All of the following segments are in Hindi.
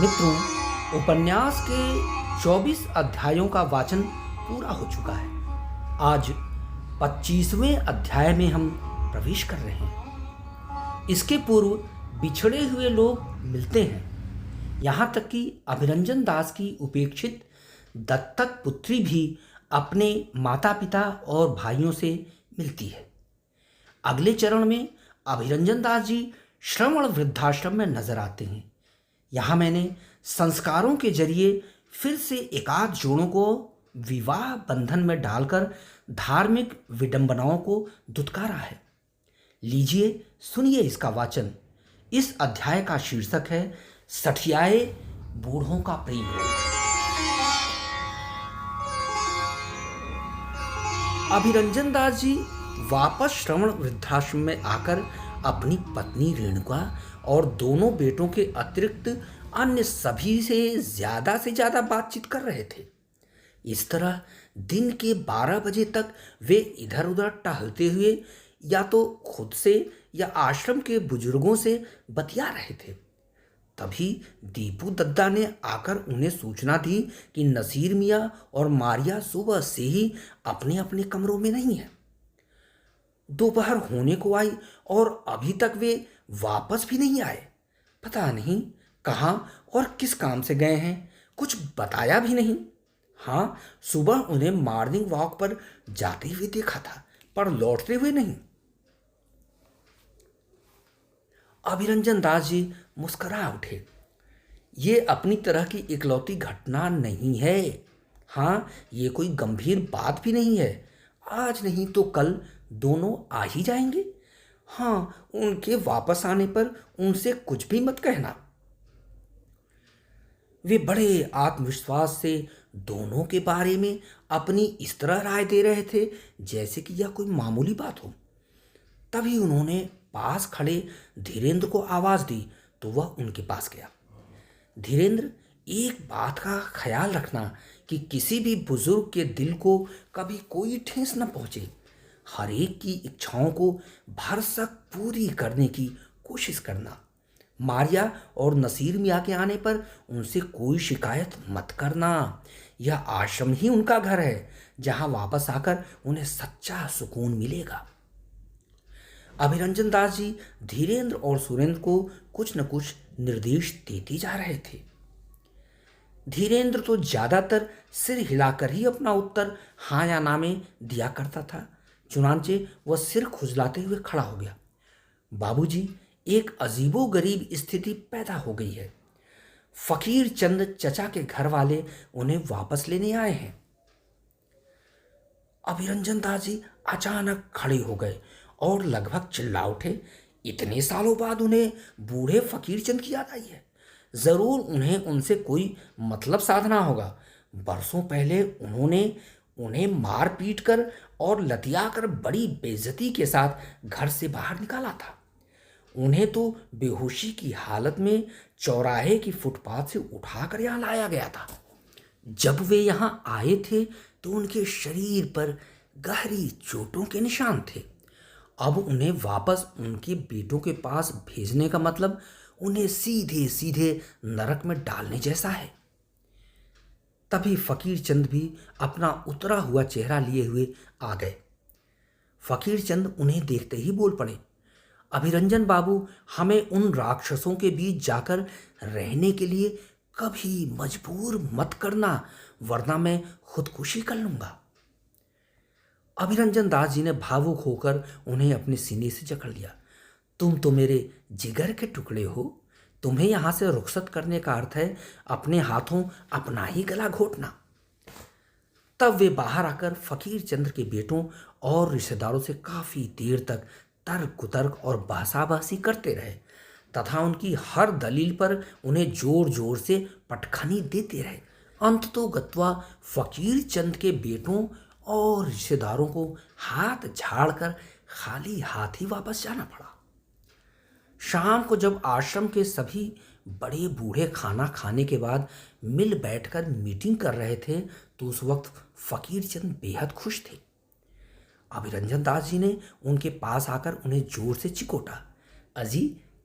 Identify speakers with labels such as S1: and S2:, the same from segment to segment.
S1: मित्रों, उपन्यास के 24 अध्यायों का वाचन पूरा हो चुका है। आज 25वें अध्याय में हम प्रवेश कर रहे हैं। इसके पूर्व बिछड़े हुए लोग मिलते हैं, यहाँ तक कि अभिरंजन दास की उपेक्षित दत्तक पुत्री भी अपने माता पिता और भाइयों से मिलती है। अगले चरण में अभिरंजन दास जी श्रवण वृद्धाश्रम में नजर आते हैं। यहाँ मैंने संस्कारों के जरिए फिर से एकाध जोड़ों को विवाह बंधन में डालकर धार्मिक विडंबनाओं को दुत्कारा है। लीजिए सुनिए इसका वाचन। इस अध्याय का शीर्षक है सठियाए बूढ़ों का प्रेम। अभिरंजन दास जी वापस श्रवण वृद्धाश्रम में आकर अपनी पत्नी रेणुका और दोनों बेटों के अतिरिक्त अन्य सभी से ज़्यादा बातचीत कर रहे थे। इस तरह दिन के 12 बजे तक वे इधर उधर टहलते हुए या तो खुद से या आश्रम के बुजुर्गों से बतिया रहे थे। तभी दीपू दद्दा ने आकर उन्हें सूचना दी कि नसीर मियाँ और मारिया सुबह से ही अपने अपने कमरों में नहीं है। दोपहर होने को आई और अभी तक वे वापस भी नहीं आए। पता नहीं कहाँ और किस काम से गए हैं, कुछ बताया भी नहीं। हाँ, सुबह उन्हें मॉर्निंग वॉक पर जाते हुए देखा था, पर लौटते हुए नहीं। अभिरंजन दास जी मुस्कुरा उठे। ये अपनी तरह की इकलौती घटना नहीं है। हाँ, ये कोई गंभीर बात भी नहीं है। आज नहीं तो कल दोनों आ ही जाएंगे। हाँ, उनके वापस आने पर उनसे कुछ भी मत कहना। वे बड़े आत्मविश्वास से दोनों के बारे में अपनी इस तरह राय दे रहे थे जैसे कि यह कोई मामूली बात हो। तभी उन्होंने पास खड़े धीरेन्द्र को आवाज दी तो वह उनके पास गया। धीरेन्द्र, एक बात का ख्याल रखना कि किसी भी बुजुर्ग के दिल को कभी कोई ठेस न पहुंचे। हर एक की इच्छाओं को भरसक पूरी करने की कोशिश करना। मारिया और नसीर मियाँ के आने पर उनसे कोई शिकायत मत करना। यह आश्रम ही उनका घर है, जहां वापस आकर उन्हें सच्चा सुकून मिलेगा। अभिरंजन दास जी धीरेन्द्र और सुरेंद्र को कुछ न कुछ निर्देश देते जा रहे थे। धीरेन्द्र तो ज्यादातर सिर हिलाकर ही अपना उत्तर हाँ या ना में दिया करता था। चुनांचे वह सिर खुजलाते हुए खड़ा हो गया। बाबूजी, एक अजीबोगरीब स्थिति पैदा हो गई है। फकीर चंद चचा के घर वाले उन्हें वापस लेने आए हैं। अभिरंजन दास जी अचानक खड़े हो गए और लगभग चिल्ला उठे। इतने सालों बाद उन्हें बूढ़े फकीर चंद की याद आई है। जरूर उन्हें उनसे कोई मतलब साधना होगा। बरसों पहले उन्होंने उन्हें मार पीट कर और लतिया कर बड़ी बेइज्जती के साथ घर से बाहर निकाला था। उन्हें तो बेहोशी की हालत में चौराहे की फुटपाथ से उठाकर यहाँ लाया गया था। जब वे यहाँ आए थे तो उनके शरीर पर गहरी चोटों के निशान थे। अब उन्हें वापस उनके बेटों के पास भेजने का मतलब उन्हें सीधे सीधे नरक में डालने जैसा है। तभी फकीर चंद भी अपना उतरा हुआ चेहरा लिए हुए आ गए। फकीर चंद उन्हें देखते ही बोल पड़े, अभिरंजन बाबू, हमें उन राक्षसों के बीच जाकर रहने के लिए कभी मजबूर मत करना, वरना मैं खुदकुशी कर लूंगा। अभिरंजन दास जी ने भावुक होकर उन्हें अपने सीने से जकड़ लिया। तुम तो मेरे जिगर के टुकड़े हो। तुम्हें यहां से रुखसत करने का अर्थ है अपने हाथों अपना ही गला घोटना। तब वे बाहर आकर फकीर चंद्र के बेटों और रिश्तेदारों से काफी देर तक तर्क कुतर्क और बहसाबहसी करते रहे तथा उनकी हर दलील पर उन्हें जोर जोर से पटखनी देते रहे। अंततोगत्वा फकीर चंद के बेटों और रिश्तेदारों को हाथ झाड़कर खाली हाथ ही वापस जाना पड़ा। शाम को जब आश्रम के सभी बड़े बूढ़े खाना खाने के बाद मिल बैठकर मीटिंग कर रहे थे तो उस वक्त फकीर चंद बेहद खुश थे। अभिरंजन दास जी ने उनके पास आकर उन्हें जोर से चिकोटा। अजी,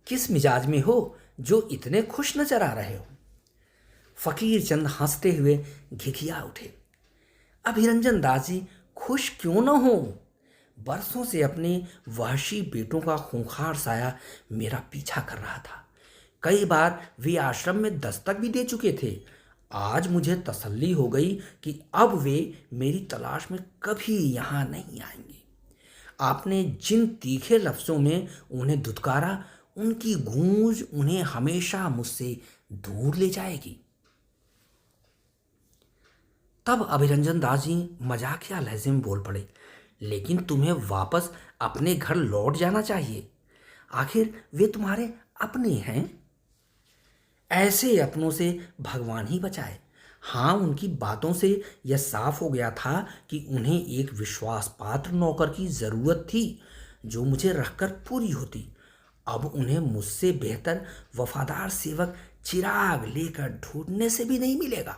S1: किस मिजाज में हो जो इतने खुश नजर आ रहे हो? फकीर चंद हंसते हुए घिघिया उठे। अभिरंजन दास जी खुश क्यों न हो? बरसों से अपने वहशी बेटों का खूंखार साया मेरा पीछा कर रहा था। कई बार वे आश्रम में दस्तक भी दे चुके थे। आज मुझे तसल्ली हो गई कि अब वे मेरी तलाश में कभी यहाँ नहीं आएंगे। आपने जिन तीखे लफ्ज़ों में उन्हें धुतकारा, उनकी गूंज उन्हें हमेशा मुझसे दूर ले जाएगी। तब अभिरंजन दास जी मजाकिया लहजे में बोल पड़े, लेकिन तुम्हें वापस अपने घर लौट जाना चाहिए। आखिर वे तुम्हारे अपने हैं। ऐसे अपनों से भगवान ही बचाए। हाँ, उनकी बातों से यह साफ हो गया था कि उन्हें एक विश्वास पात्र नौकर की ज़रूरत थी जो मुझे रखकर पूरी होती। अब उन्हें मुझसे बेहतर वफादार सेवक चिराग लेकर ढूंढने से भी नहीं मिलेगा।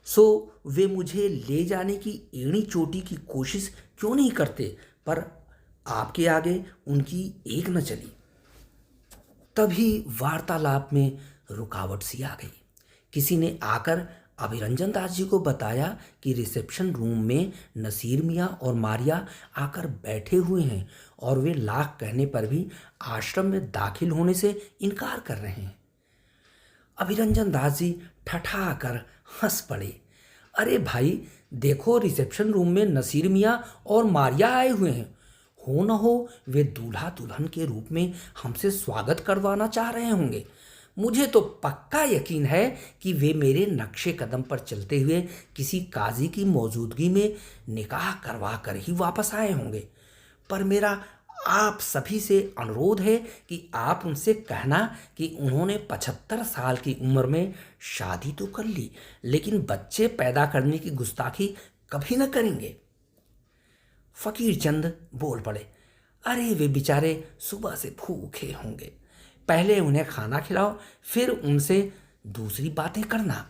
S1: सो वे मुझे ले जाने की एड़ी चोटी की कोशिश क्यों नहीं करते, पर आपके आगे उनकी एक न चली। तभी वार्तालाप में रुकावट सी आ गई। किसी ने आकर अभिरंजन दास जी को बताया कि रिसेप्शन रूम में नसीर मियाँ और मारिया आकर बैठे हुए हैं और वे लाख कहने पर भी आश्रम में दाखिल होने से इनकार कर रहे हैं। अभिरंजन दास जी ठठा कर हंस पड़े। अरे भाई, देखो, रिसेप्शन रूम में नसीर मियाँ और मारिया आए हुए हैं। हो न हो वे दूल्हा दुल्हन के रूप में हमसे स्वागत करवाना चाह रहे होंगे। मुझे तो पक्का यकीन है कि वे मेरे नक्शे कदम पर चलते हुए किसी काजी की मौजूदगी में निकाह करवा कर ही वापस आए होंगे। पर मेरा आप सभी से अनुरोध है कि आप उनसे कहना कि उन्होंने 75 साल की उम्र में शादी तो कर ली, लेकिन बच्चे पैदा करने की गुस्ताखी कभी न करेंगे। फकीर चंद बोल पड़े, अरे वे बेचारे सुबह से भूखे होंगे। पहले उन्हें खाना खिलाओ, फिर उनसे दूसरी बातें करना।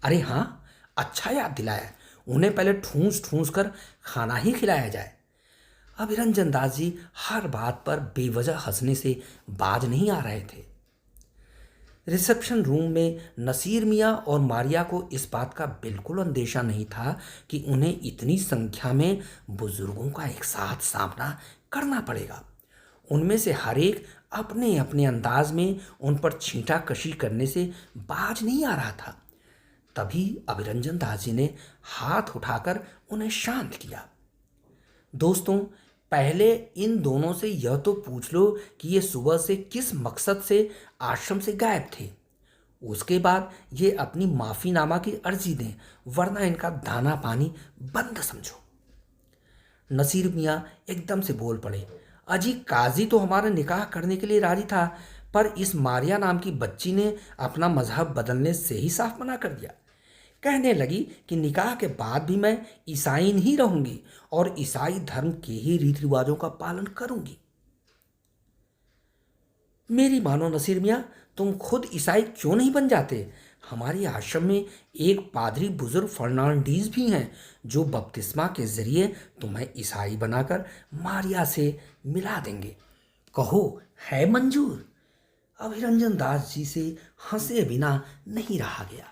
S1: अरे हाँ, अच्छा याद दिलाया, उन्हें पहले ठूंस ठूंस कर खाना ही खिलाया जाए। अभिरंजन दास जी हर बात पर बेवजह हंसने से बाज नहीं आ रहे थे। रिसेप्शन रूम में नसीर मियाँ और मारिया को इस बात का बिल्कुल अंदेशा नहीं था कि उन्हें इतनी संख्या में बुजुर्गों का एक साथ सामना करना पड़ेगा। उनमें से हर एक अपने अपने अंदाज में उन पर छींटा कशी करने से बाज नहीं आ रहा था। तभी अभिरंजन दास जी ने हाथ उठाकर उन्हें शांत किया। दोस्तों, पहले इन दोनों से यह तो पूछ लो कि ये सुबह से किस मकसद से आश्रम से गायब थे। उसके बाद ये अपनी माफ़ीनामा की अर्जी दें, वरना इनका दाना पानी बंद समझो। नसीर मियाँ एकदम से बोल पड़े, अजी, काजी तो हमारा निकाह करने के लिए राजी था, पर इस मारिया नाम की बच्ची ने अपना मजहब बदलने से ही साफ मना कर दिया। कहने लगी कि निकाह के बाद भी मैं ईसाई नहीं रहूंगी और ईसाई धर्म के ही रीति रिवाजों का पालन करूंगी। मेरी मानो नसीर मियाँ, तुम खुद ईसाई क्यों नहीं बन जाते? हमारे आश्रम में एक पादरी बुजुर्ग फर्नांडीज भी हैं जो बपतिस्मा के जरिए तुम्हें ईसाई बनाकर मारिया से मिला देंगे। कहो, है मंजूर? अभिरंजन दास जी से हंसे बिना नहीं रहा गया।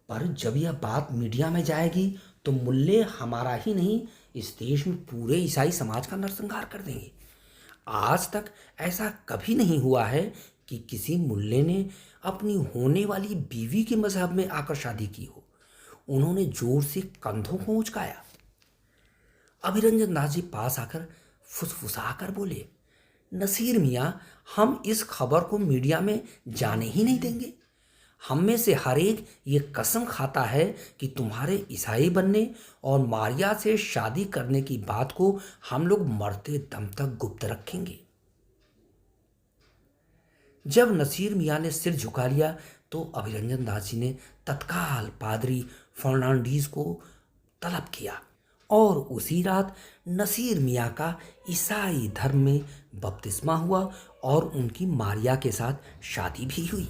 S1: पर जब यह बात मीडिया में जाएगी तो मुल्ले हमारा ही नहीं, इस देश में पूरे ईसाई समाज का नरसंहार कर देंगे। आज तक ऐसा कभी नहीं हुआ है कि किसी मुल्ले ने अपनी होने वाली बीवी के मजहब में आकर शादी की हो। उन्होंने जोर से कंधों को उचकाया। अभिरंजन दास जी पास आकर फुसफुसाकर बोले, नसीर मियाँ, हम इस खबर को मीडिया में जाने ही नहीं देंगे। हम में से हर एक ये कसम खाता है कि तुम्हारे ईसाई बनने और मारिया से शादी करने की बात को हम लोग मरते दम तक गुप्त रखेंगे। जब नसीर मियाँ ने सिर झुका लिया तो अभिरंजन दास जी ने तत्काल पादरी फर्नांडीज को तलब किया और उसी रात नसीर मियाँ का ईसाई धर्म में बपतिस्मा हुआ और उनकी मारिया के साथ शादी भी हुई।